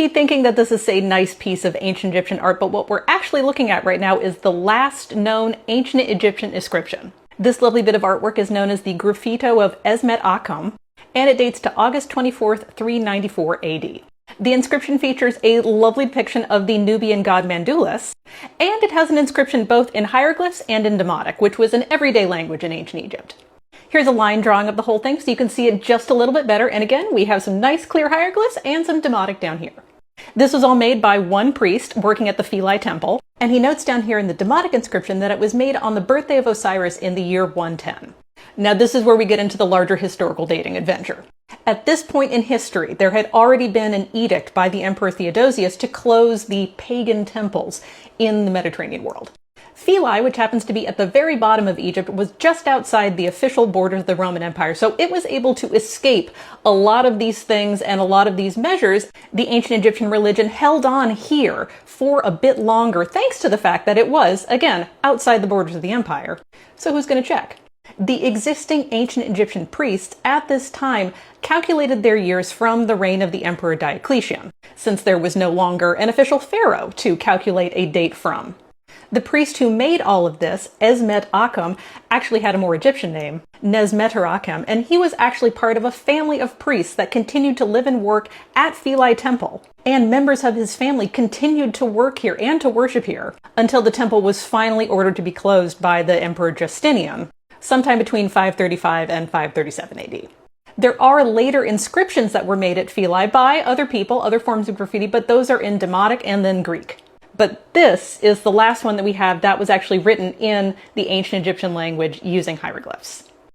be thinking that this is a nice piece of ancient Egyptian art, but what we're actually looking at right now is the last known ancient Egyptian inscription. This lovely bit of artwork is known as the Graffito of Esmet Akum, and it dates to August 24th, 394 AD. The inscription features a lovely depiction of the Nubian god Mandulus, and it has an inscription both in hieroglyphs and in Demotic, which was an everyday language in ancient Egypt. Here's a line drawing of the whole thing so you can see it just a little bit better, and again, we have some nice clear hieroglyphs and some Demotic down here. This was all made by one priest working at the Philae temple, and he notes down here in the Demotic inscription that it was made on the birthday of Osiris in the year 110. Now this is where we get into the larger historical dating adventure. At this point in history, there had already been an edict by the Emperor Theodosius to close the pagan temples in the Mediterranean world. Philae, which happens to be at the very bottom of Egypt, was just outside the official borders of the Roman Empire, so it was able to escape a lot of these things and a lot of these measures. The ancient Egyptian religion held on here for a bit longer, thanks to the fact that it was, again, outside the borders of the empire. So who's going to check? The existing ancient Egyptian priests at this time calculated their years from the reign of the Emperor Diocletian, since there was no longer an official pharaoh to calculate a date from. The priest who made all of this, Esmet Akum, actually had a more Egyptian name, Nesmeter Akum, and he was actually part of a family of priests that continued to live and work at Philae Temple. And members of his family continued to work here and to worship here until the temple was finally ordered to be closed by the Emperor Justinian, sometime between 535 and 537 AD. There are later inscriptions that were made at Philae by other people, other forms of graffiti, but those are in Demotic and then Greek. But this is the last one that we have that was actually written in the ancient Egyptian language using hieroglyphs.